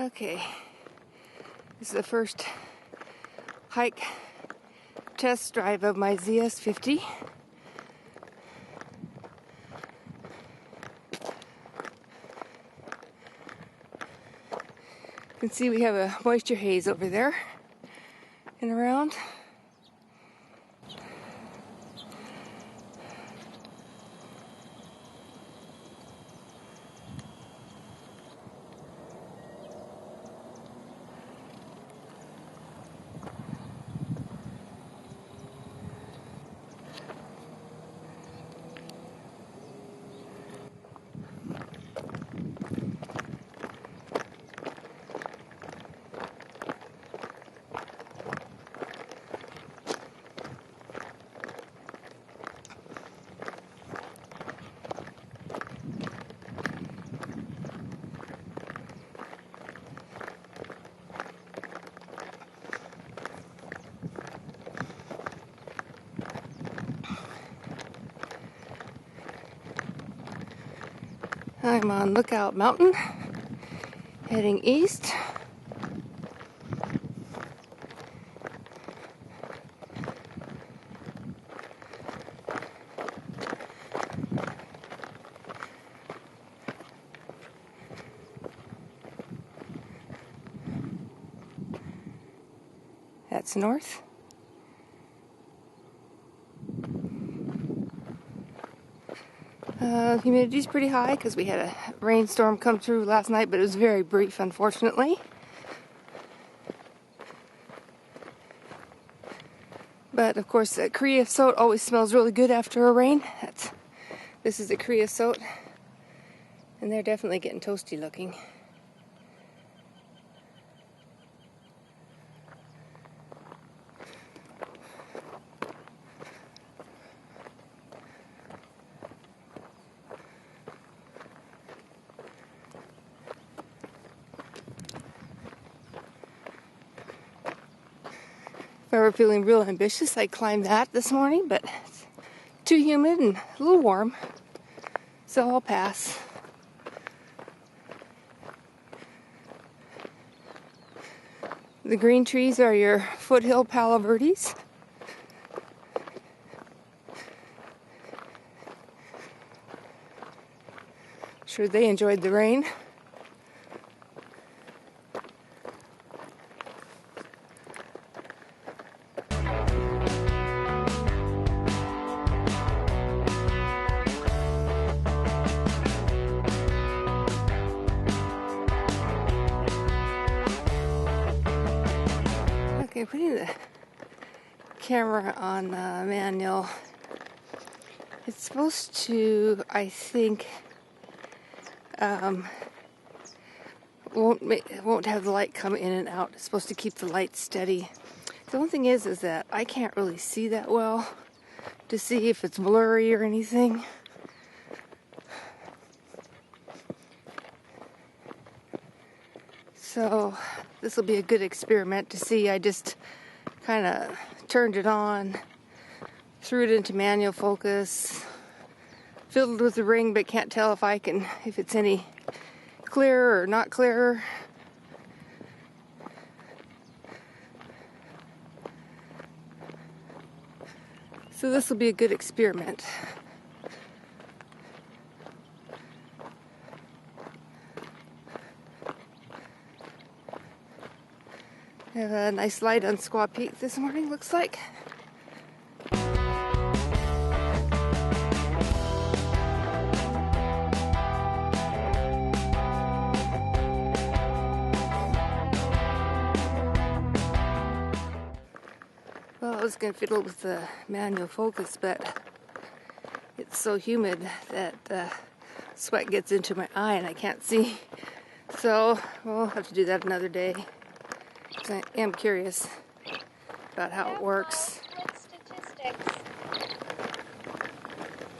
Okay, this is the first hike test drive of my ZS50. You can see we have a moisture haze over there and around. I'm on Lookout Mountain, heading east. That's north. Humidity's pretty high because we had a rainstorm come through last night, but it was very brief, unfortunately. But of course, creosote always smells really good after a rain. This is a creosote, and they're definitely getting toasty looking. If I were feeling real ambitious, I'd climb that this morning, but it's too humid and a little warm, so I'll pass. The green trees are your foothill Palo Verdes. Sure, they enjoyed the rain. Okay, putting the camera on manual. It's supposed to, I think, won't have the light come in and out. It's supposed to keep the light steady. The only thing is that I can't really see that well to see if it's blurry or anything. So this will be a good experiment to see. I just kind of turned it on, threw it into manual focus, fiddled with the ring, but can't tell if it's any clearer or not clearer. So this will be a good experiment. We have a nice light on Squaw Peak this morning, looks like. Well, I was going to fiddle with the manual focus, but it's so humid that sweat gets into my eye and I can't see. So we'll have to do that another day. I am curious about how it works. Statistics.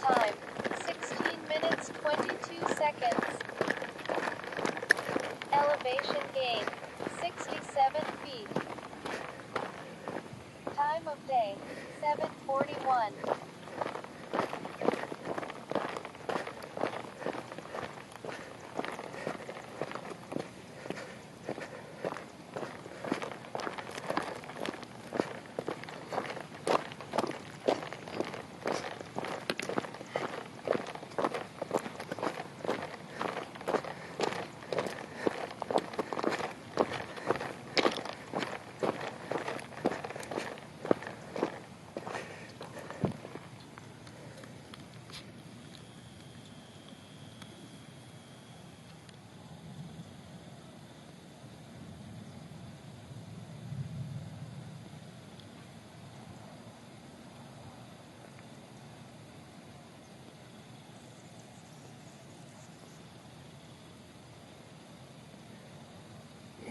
Time, 16 minutes, 22 seconds. Elevation gain, 67 feet. Time of day, 7:41.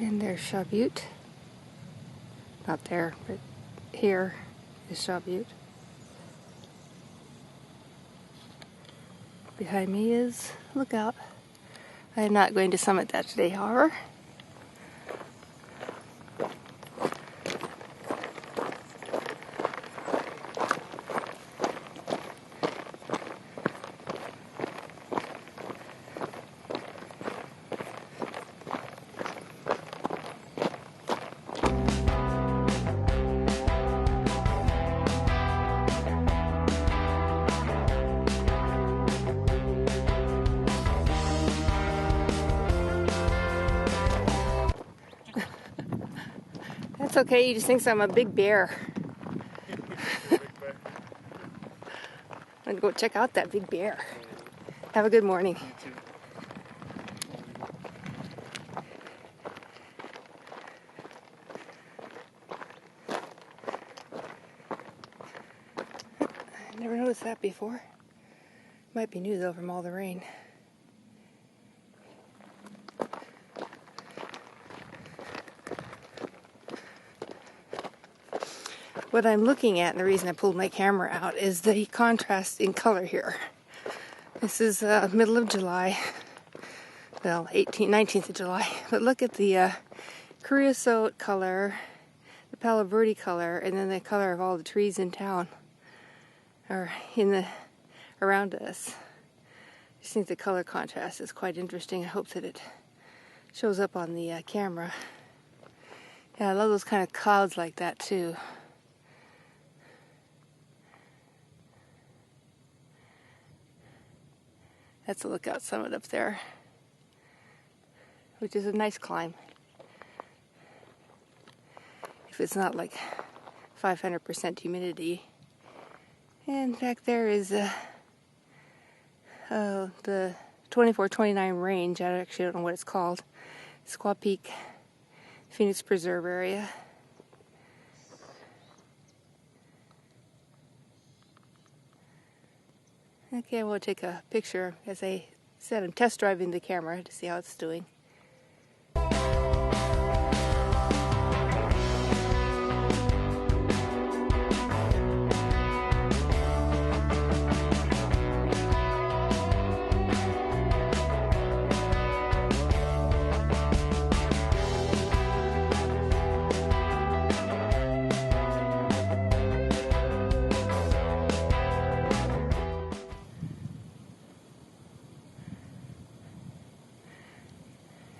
And there's Shaw Butte. Not there, but here is Shaw Butte. Behind me is Lookout. I am not going to summit that today, however. That's okay, he just thinks I'm a big bear. I'm gonna go check out that big bear. Have a good morning. I never noticed that before. Might be new though from all the rain. What I'm looking at, and the reason I pulled my camera out, is the contrast in color here. This is middle of July, well, 19th of July. But look at the creosote color, the Palo Verde color, and then the color of all the trees in town, or around us. I just think the color contrast is quite interesting. I hope that it shows up on the camera. Yeah, I love those kind of clouds like that too. That's a Lookout summit up there, which is a nice climb. If it's not like 500% humidity. And back there is the 2429 range. I actually don't know what it's called. Squaw Peak, Phoenix Preserve area. Okay, I will take a picture. As I said, I'm test driving the camera to see how it's doing.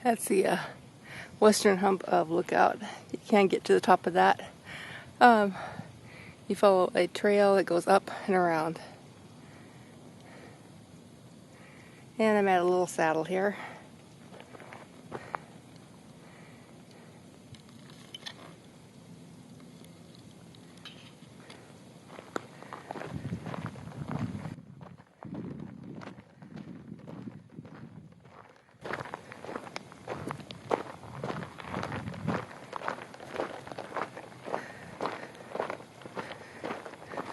That's the western hump of Lookout. You can't get to the top of that. You follow a trail that goes up and around. And I'm at a little saddle here.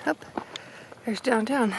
Up, there's downtown.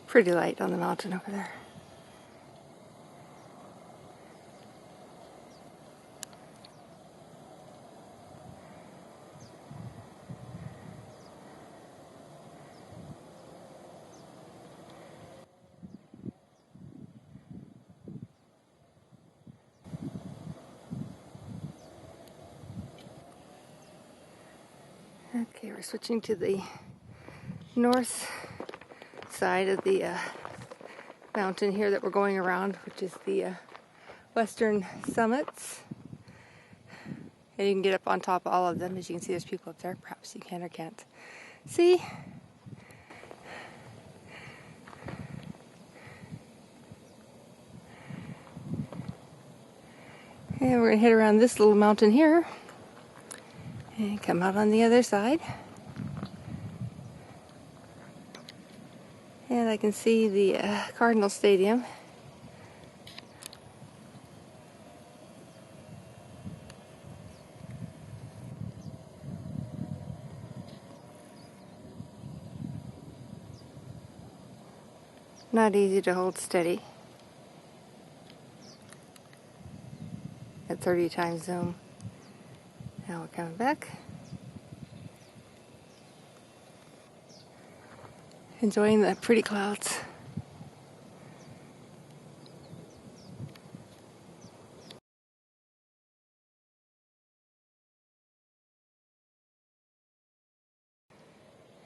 Pretty light on the mountain over there. Okay, we're switching to the north side of the mountain here that we're going around, which is the western summits. And you can get up on top of all of them. As you can see, there's people up there. Perhaps you can or can't see. And we're going to head around this little mountain here and come out on the other side. And I can see the Cardinal Stadium. Not easy to hold steady at 30 times zoom. Now we're coming back. Enjoying the pretty clouds.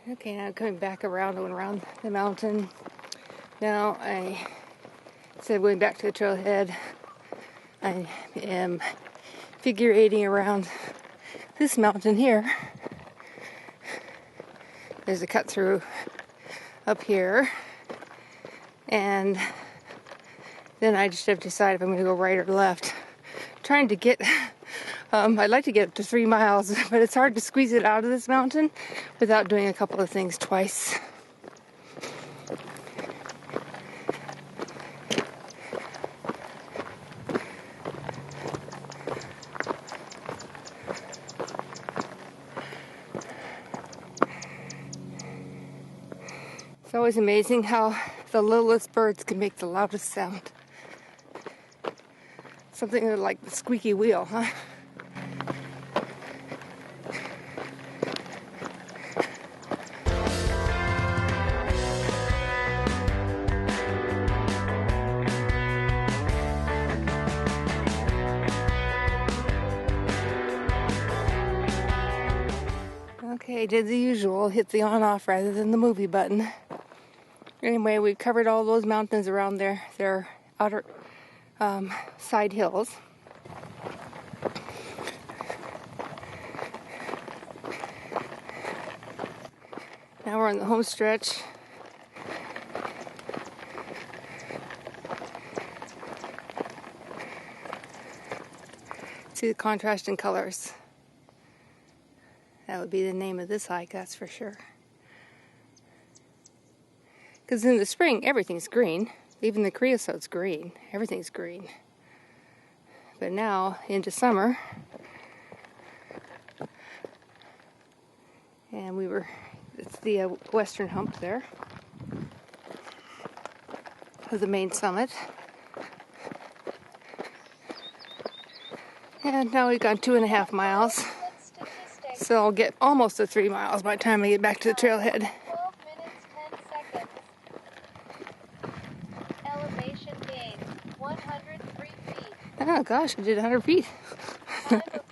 Okay, now coming back around and around the mountain. Now I said going back to the trailhead. I am figure eighting around this mountain here. There's a cut through up here, and then I just have to decide if I'm going to go right or left. Trying to get, I'd like to get up to 3 miles, but it's hard to squeeze it out of this mountain without doing a couple of things twice. It's always amazing how the littlest birds can make the loudest sound. Something like the squeaky wheel, huh? Okay, did the usual, hit the on-off rather than the movie button. Anyway, we've covered all those mountains around there. They're outer side hills. Now we're on the home stretch. See the contrast in colors. That would be the name of this hike, that's for sure. Because in the spring, everything's green. Even the creosote's green. Everything's green. But now, into summer, and it's the western hump there of the main summit. And now we've gone 2.5 miles. So I'll get almost to 3 miles by the time I get back to the trailhead. 12 minutes, 10 seconds. Elevation gain, 103 feet. Oh gosh, I did 100 feet. Time of